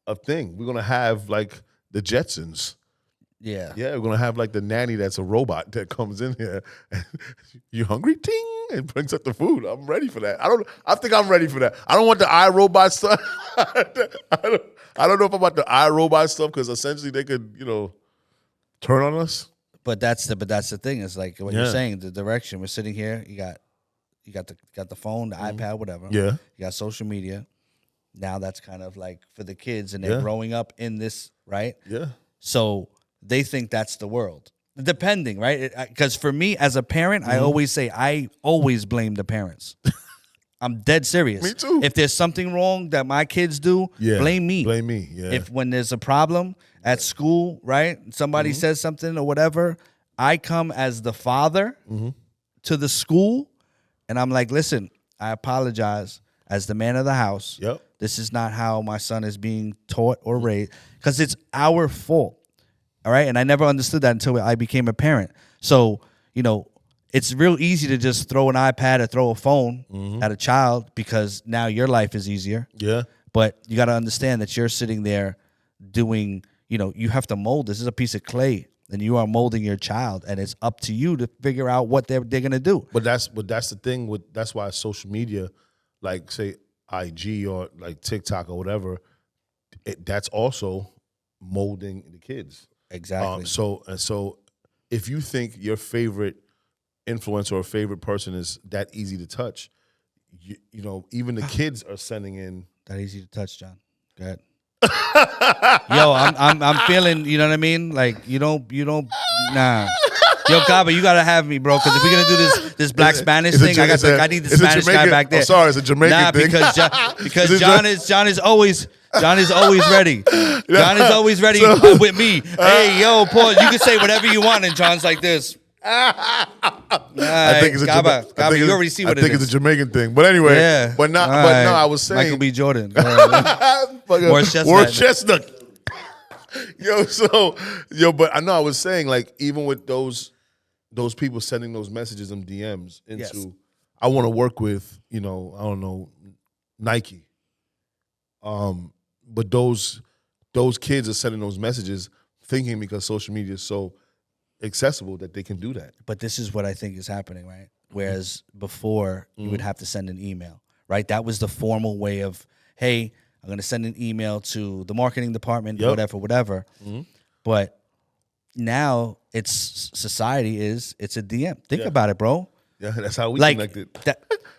a thing. We're going to have like the Jetsons. Yeah. Yeah, we're gonna have like the nanny that's a robot that comes in here. You hungry? Ting, and brings up the food. I'm ready for that. I think I'm ready for that. I don't want the iRobot stuff. I don't know if I'm about the iRobot stuff because essentially they could, turn on us. But that's the thing. It's like what you're saying. The direction we're sitting here. You got the phone, the iPad, whatever. Yeah. You got social media. Now that's kind of like for the kids, and they're growing up in this, right? Yeah. So they think that's the world. Depending, right? Because for me as a parent, I always say I always blame the parents. I'm dead serious. Me too. If there's something wrong that my kids do, blame me. Blame me. Yeah. If when there's a problem at school, right? Somebody says something or whatever, I come as the father to the school, and I'm like, listen, I apologize as the man of the house. Yep. This is not how my son is being taught or raised, because it's our fault. All right. And I never understood that until I became a parent. So, it's real easy to just throw an iPad or throw a phone at a child because now your life is easier. Yeah. But you got to understand that you're sitting there doing, you have to mold. This is a piece of clay, and you are molding your child, and it's up to you to figure out what they're going to do. But that's the thing that's why social media, like say IG or like TikTok or whatever, that's also molding the kids. Exactly. So if you think your favorite influencer or favorite person is that easy to touch, even the kids are sending in. That easy to touch, John. Go ahead. Yo, I'm feeling, you know what I mean? Like you don't nah. Yo, Kaba, you gotta have me, bro. Because if we're gonna do this black Spanish thing, I need the Spanish guy back there. I'm sorry, it's a Jamaican thing. Because John is always ready. John is always ready with me. Hey, yo, Paul, you can say whatever you want, and John's like this. I think it's a Gaba, you already see what it is. I think it's a Jamaican thing. But anyway, but no, I was saying Michael B. Jordan. Morris Chestnut. But I know I was saying, like, even with those people sending those messages and DMs into, I want to work with, I don't know, Nike. But those kids are sending those messages thinking because social media is so accessible that they can do that. But this is what I think is happening, right? Whereas before you would have to send an email, right? That was the formal way of, hey, I'm going to send an email to the marketing department, whatever. But now it's a DM. Think about it, bro. Yeah, that's how we connected.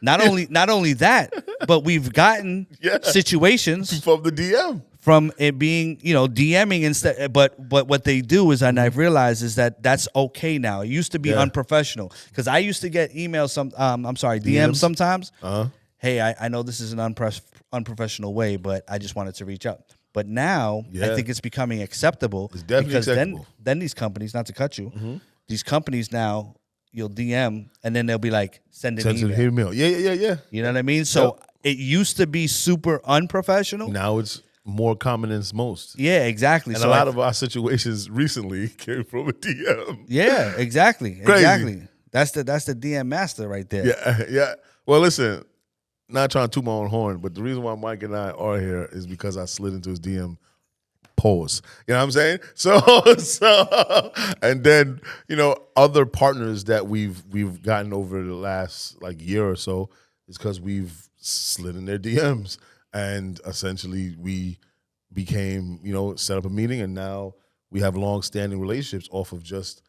Not only that, but we've gotten situations from the DM. From it being, DMing instead, but what they do is, and I've realized is that's okay now. It used to be unprofessional because I used to get emails, DMs sometimes. Hey, I know this is an unprofessional way, but I just wanted to reach out. But now I think it's becoming acceptable. It's definitely acceptable. Then these companies, not to cut you, these companies now you'll DM and then they'll be like, send an email. Yeah. You know what I mean? So it used to be super unprofessional. Now it's more common than most. Yeah, exactly. And so a lot of our situations recently came from a DM. Yeah, exactly. Crazy. Exactly. That's the DM master right there. Yeah. Well, listen, not trying to toot my own horn, but the reason why Mike and I are here is because I slid into his DM. Pause. You know what I'm saying? So and then, other partners that we've gotten over the last year or so is because we've slid in their DMs, and essentially we became, set up a meeting, and now we have long-standing relationships off of just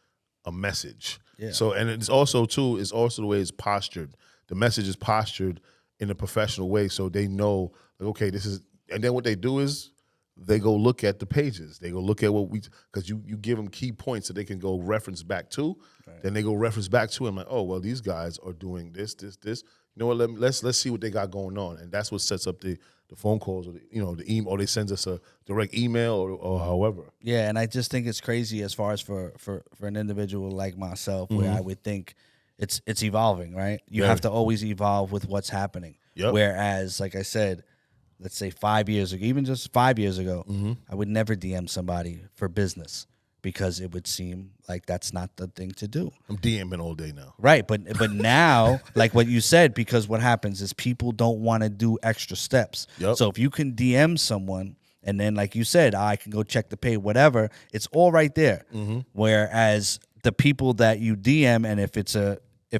a message. Yeah. So, and it's also the way it's postured. The message is postured in a professional way, so they know, like, okay, this is. And then what they do is they go look at the pages. They go look at because you give them key points that they can go reference back to. Right. Then they go reference back to, and I'm like, oh, well, these guys are doing this. You know what? Let's see what they got going on, and that's what sets up the phone calls, or the email, or they send us a direct email, or however. Yeah, and I just think it's crazy as far as for an individual like myself, where I would think it's evolving, right? You have to always evolve with what's happening. Yep. Whereas, like I said, let's say 5 years ago, even just 5 years ago, I would never DM somebody for business because it would seem like that's not the thing to do. I'm DMing all day now. Right, but now, like what you said, because what happens is people don't want to do extra steps. Yep. So if you can DM someone, and then like you said, I can go check the pay, whatever, it's all right there. Whereas the people that you DM, and if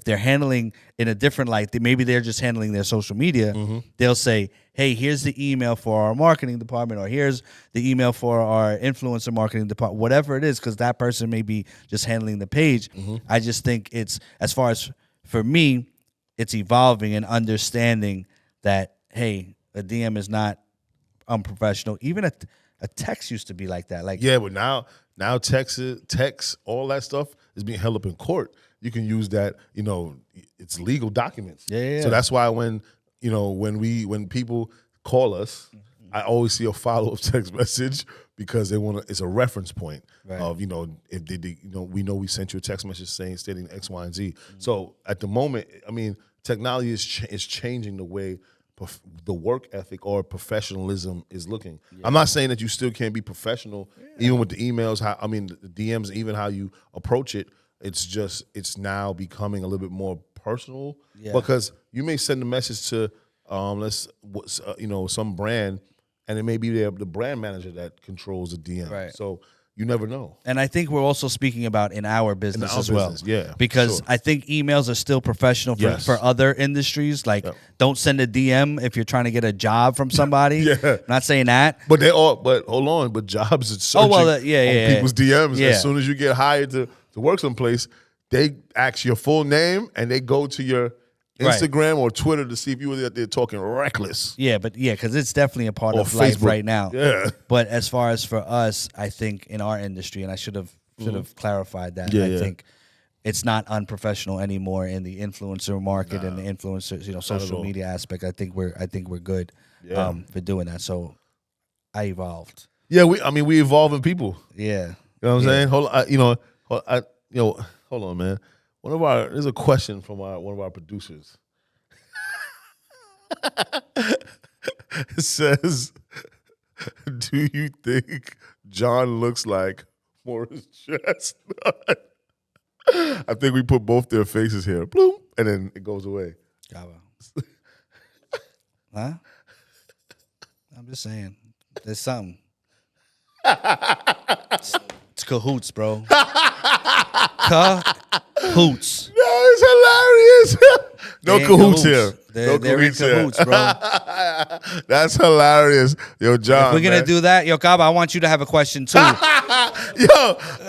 they're handling in a different light, maybe they're just handling their social media, they'll say, hey, here's the email for our marketing department, or here's the email for our influencer marketing department, whatever it is, because that person may be just handling the page. I just think it's, as far as for me, it's evolving and understanding that, hey, a DM is not unprofessional. Even a text used to be like that. Like, yeah, but now text, all that stuff is being held up in court. You can use that, it's legal documents. Yeah. So that's why when people call us, I always see a follow-up text message, because it's a reference point of, if they we know we sent you a text message stating X, Y, and Z. So at the moment, I mean, technology is changing the way the work ethic or professionalism is looking. Yeah. I'm not saying that you still can't be professional, even with the emails, the DMs, even how you approach it. It's now becoming a little bit more personal, because you may send a message to some brand, and it may be the brand manager that controls the DM. Right. So you never know. And I think we're also speaking about in our business as well. Yeah. Because I think emails are still professional for other industries. Like, don't send a DM if you're trying to get a job from somebody. Not saying that. But hold on. But jobs are searching on people's DMs. Yeah. As soon as you get hired to work someplace, they ask your full name, and they go to your Instagram or Twitter to see if you were out there talking reckless. Yeah, because it's definitely a part of life right now. Yeah. But as far as for us, I think in our industry, and I should have clarified that. I think it's not unprofessional anymore in the influencer market and the influencers, social media aspect. I think we're good for doing that. So I evolved. Yeah, we evolving people. Yeah. You know what I'm saying? Hold on, man. There's a question from one of our producers. It says, do you think John looks like Morris Chestnut? I think we put both their faces here. Bloom, and then it goes away. Huh? I'm just saying. There's something. It's cahoots, bro. Cahoots. No, it's hilarious. No cahoots here. They're in cahoots, bro. That's hilarious. Yo, John. If we're going to do that, yo, Kaba, I want you to have a question, too. Yo,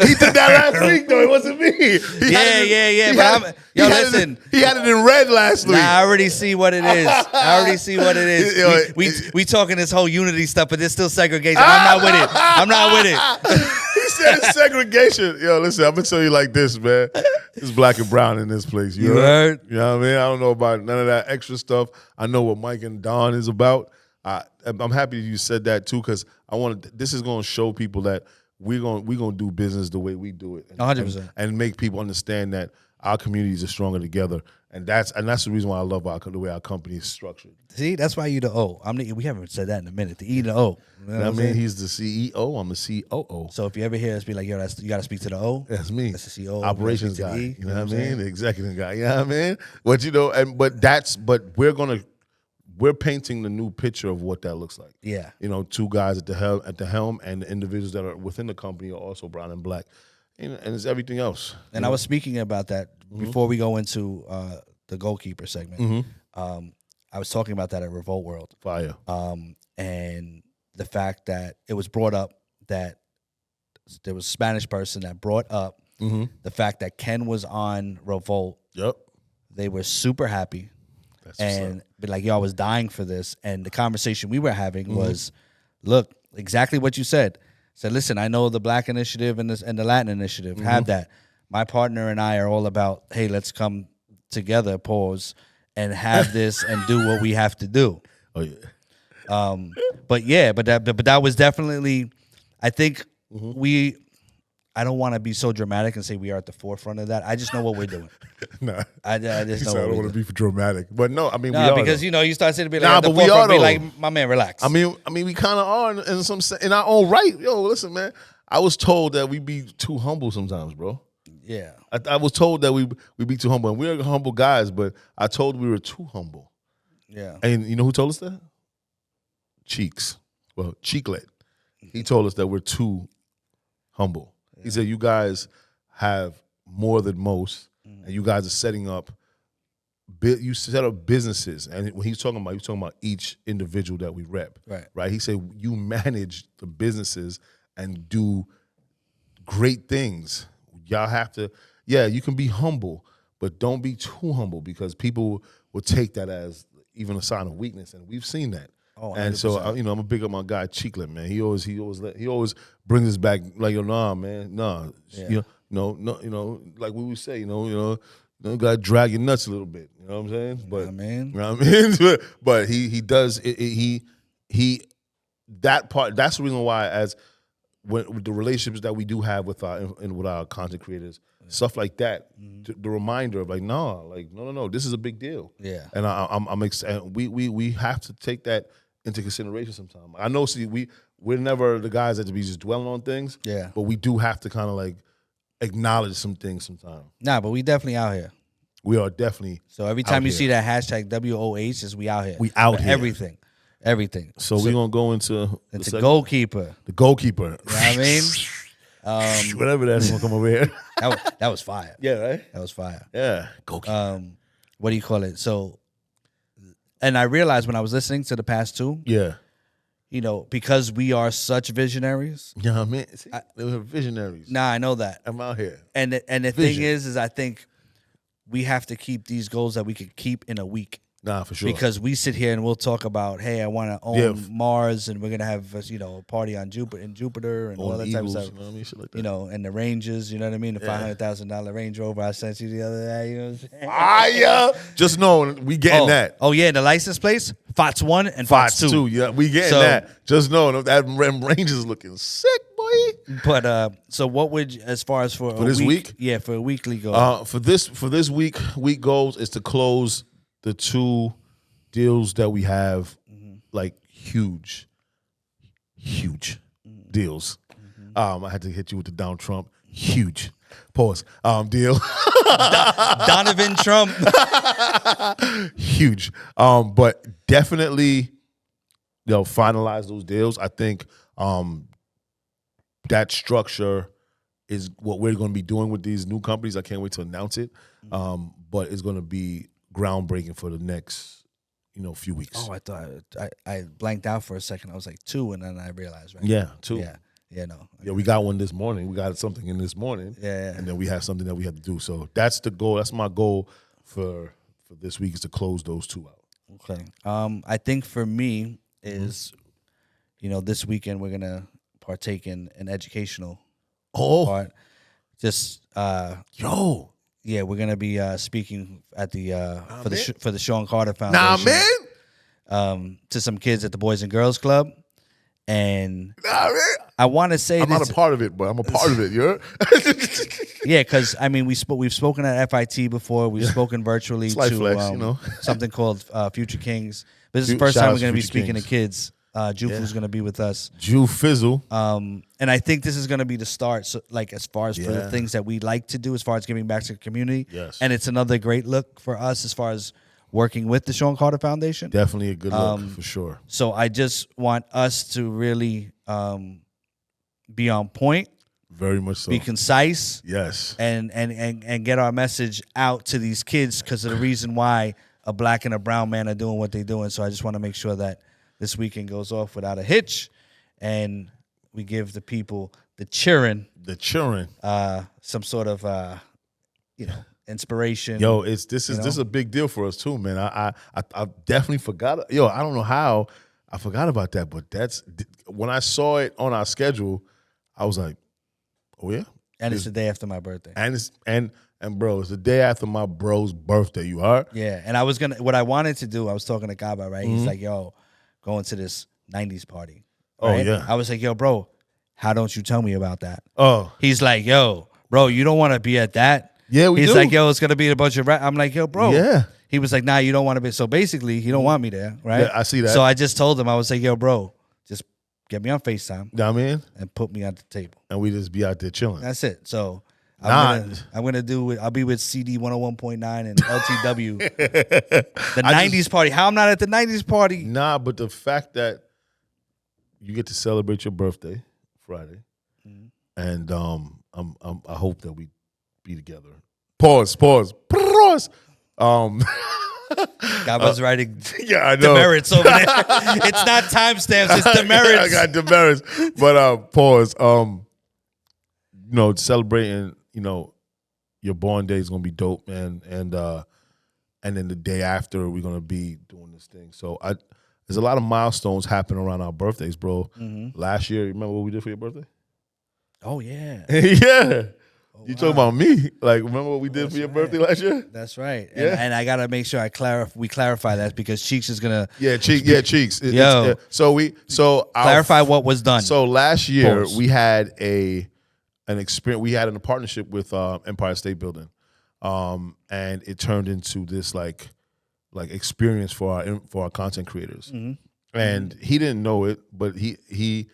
he did that last week, though. It wasn't me. Yeah. Listen. He had it in red last week. I already see what it is. We talking this whole unity stuff, but there's still segregation. I'm not with it. He said it's segregation. Yo, listen, I'm going to tell you like this, man. It's black and brown in this place. You heard? You know what I mean? I don't know about none of that extra stuff. I know what Myq and Don is about. I'm happy you said that too, because this is going to show people that we're going to do business the way we do it, 100%, and make people understand that our communities are stronger together, and that's the reason why I love the way our company is structured. See, that's why you the O. We haven't said that in a minute. The E to O. You know what I mean? He's the CEO. I'm the COO. So if you ever hear us be like, yo, you got to speak to the O. That's me. That's the CEO. Operations guy. You know what I mean? The executive guy. You know what I mean? But we're painting the new picture of what that looks like. Yeah. Two guys at the helm, and the individuals that are within the company are also brown and black. And it's everything else. And I was speaking about that before we go into the goalkeeper segment. I was talking about that at Revolt World. Fire. And the fact that it was brought up that there was a Spanish person that brought up the fact that Ken was on Revolt. Yep. They were super happy. And be like, yo, I was dying for this. And the conversation we were having was, look, exactly what you said. Said, listen, I know the Black Initiative and the Latin Initiative have that. My partner and I are all about, hey, let's come together, pause, and have this and do what we have to do. Oh yeah. But that was definitely, I think I don't want to be so dramatic and say we are at the forefront of that. I just know what we're doing. Nah, I just know. I don't want to be dramatic, but no, I mean, we are because though. You start saying to be like, but we are though. Be like, my man, relax. I mean, we kind of are in our own right. Yo, listen, man. I was told that we be too humble sometimes, bro. Yeah, I was told that we be too humble, and we're humble guys. But I told we were too humble. Yeah, and you know who told us that? Cheeks. Well, Cheeklet. He told us that we're too humble. Yeah. He said you guys have more than most, and you guys are setting up. You set up businesses, and when he's talking about each individual that we rep. Right. He said you manage the businesses and do great things. Y'all have to, you can be humble, but don't be too humble because people will take that as even a sign of weakness, and we've seen that. Oh, 100%. And so I'm gonna big up my guy Cheeklet, man. He always brings us back like, nah, man, nah, like we would say, you gotta drag your nuts a little bit. You know what I'm saying? But you know what I mean, but he does he that part. That's the reason why with the relationships that we do have with our content creators, stuff like that, the reminder of like, no, this is a big deal. Yeah, and I'm excited. We have to take that into consideration sometimes. I know, we're never the guys that be just dwelling on things. Yeah, but we do have to kind of like acknowledge some things sometimes. Nah, but we definitely out here. We are definitely. So every time you see that hashtag WOH, is we out here. We out here. Everything. So we're going to go into the goalkeeper. The goalkeeper. You know what I mean? Whatever that's going to come over here. That was fire. Yeah, right? That was fire. Yeah, goalkeeper. What do you call it? So, and I realized when I was listening to the past two. Yeah. Because we are such visionaries. Yeah, man. They were visionaries. Nah, I know that. I'm out here. And the thing is I think we have to keep these goals that we could keep in a week. Nah, for sure. Because we sit here and we'll talk about, hey, I want to own Mars, and we're gonna have a party on Jupiter, and all that Eagles, type of stuff. You know what I mean? Shit like that. And the Ranges, you know what I mean? The $500,000 Range Rover I sent you the other day. You know what I'm saying? Just know we getting that. Oh yeah, the license plates, FOTS 1 and FOTS 2. Yeah, we getting that. Just know that Range is looking sick, boy. But so what would, as far as for this week? Yeah, for a weekly goal. For this week goals is to close the 2 deals that we have, like huge deals. I had to hit you with the Donald Trump. Huge. Pause. Deal. Donovan Trump. Huge. But definitely, finalize those deals. I think that structure is what we're going to be doing with these new companies. I can't wait to announce it. But it's going to be groundbreaking for the next, few weeks. Oh, I thought I blanked out for a second. I was like 2, and then I realized, right? Yeah, 2. Yeah, no. Yeah, we got one this morning. We got something in this morning. Yeah. And then we have something that we have to do. So that's the goal. That's my goal for this week, is to close those 2 out. Okay. I think for me is, this weekend we're gonna partake in an educational part. Just yeah, we're gonna be speaking at the for the Sean Carter Foundation. Nah, man. To some kids at the Boys and Girls Club, and I want to say I'm not a part of it, but I'm a part of it. Yeah, because we've spoken at FIT before. We've spoken virtually to something called Future Kings. But this is the first time we're going to be speaking to kids. Jufu's going to be with us. Ju Fizzle. And I think this is going to be the start. So, as far as for the things that we like to do, as far as giving back to the community. Yes. And it's another great look for us as far as working with the Sean Carter Foundation. Definitely a good look for sure. So I just want us to really be on point. Very much so. Be concise. Yes. And get our message out to these kids because of the reason why a black and a brown man are doing what they're doing. So I just want to make sure that this weekend goes off without a hitch, and we give the people the children some sort of inspiration. Yo, this is a big deal for us too, man. I definitely forgot. Yo, I don't know how I forgot about that, but that's when I saw it on our schedule, I was like, oh yeah. And it's the day after my birthday. And bro, it's the day after my bro's birthday. You are? Yeah. And what I wanted to do, I was talking to Gaba, right? He's like, yo, going to this 90s party. Right? Oh yeah. I was like, yo, bro, how don't you tell me about that? Oh. He's like, yo, bro, you don't want to be at that? Yeah, we do. He's like, yo, it's gonna be a bunch of I'm like, yo, bro. Yeah. He was like, nah, you don't want to be. So basically, he don't want me there, right? Yeah, I see that. So I just told him, I was like, yo, bro, just get me on FaceTime. You know what I mean? And put me at the table. And we just be out there chilling. That's it. So I'm gonna do it. I'll be with CD 101.9 and LTW. The 90s party. How I'm not at the 90s party? Nah, but the fact that you get to celebrate your birthday Friday, and I hope that we be together. Pause. Gaba's writing yeah, I know. demerits over there. It's not timestamps, it's demerits. I got demerits. But pause. Celebrating, your born day is gonna be dope, man. And then the day after we're gonna be doing this thing. So there's a lot of milestones happening around our birthdays, bro. Last year, remember what we did for your birthday? Oh yeah. Yeah. You talking about me? Like, remember what we did for your birthday last year? That's right. Yeah. And I gotta make sure we clarify that because Cheeks is gonna Cheeks. So clarify what was done. So last year we had an experience. We had a partnership with Empire State Building, and it turned into this like experience for our content creators. And he didn't know it, but he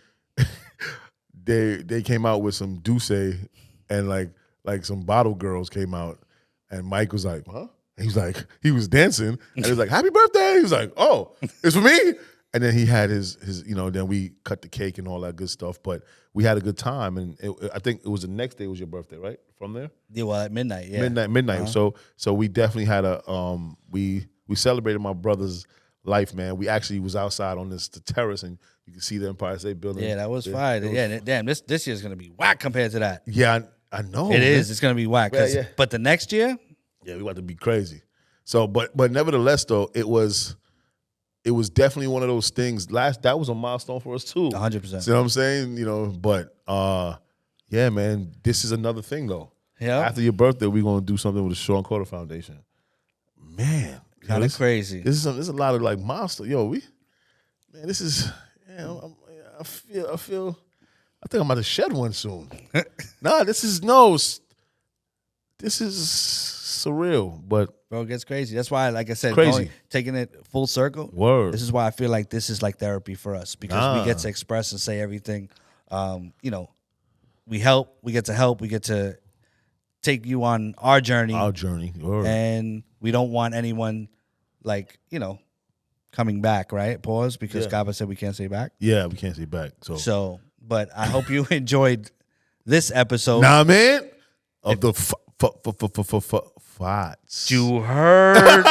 they came out with some Douce. And like some bottle girls came out, and Mike was like, huh? And he was dancing, and he was like, happy birthday. He was like, oh, it's for me. And then he had his then we cut the cake and all that good stuff. But we had a good time, and I think it was the next day was your birthday, right? From there? Yeah, well, at midnight, yeah. Midnight. So we definitely had we celebrated my brother's life, man. We actually was outside on the terrace, and you can see the Empire State Building. Yeah, that was fire. Yeah, damn, this year's gonna be whack compared to that. Yeah, I know. It is. It's gonna be whack. Yeah. But the next year, yeah, we about to be crazy. So, but nevertheless, though, it was definitely one of those things. That was a milestone for us too. 100%. See what I'm saying? But yeah, man, this is another thing though. Yeah. After your birthday, we're gonna do something with the Sean Carter Foundation. Man, kind of crazy. This is a lot of like milestones. Yo, this is. Yeah, I feel. I think I'm about to shed one soon. This is surreal, but bro, it gets crazy. That's why, like I said, taking it full circle. Word. This is why I feel like this is like therapy for us because we get to express and say everything. We help. We get to take you on our journey. Word. And we don't want anyone coming back, right? Pause, because Gaba said we can't say back. Yeah, we can't say back. So, but I hope you enjoyed this episode. Nah, man. Of the fights. You heard.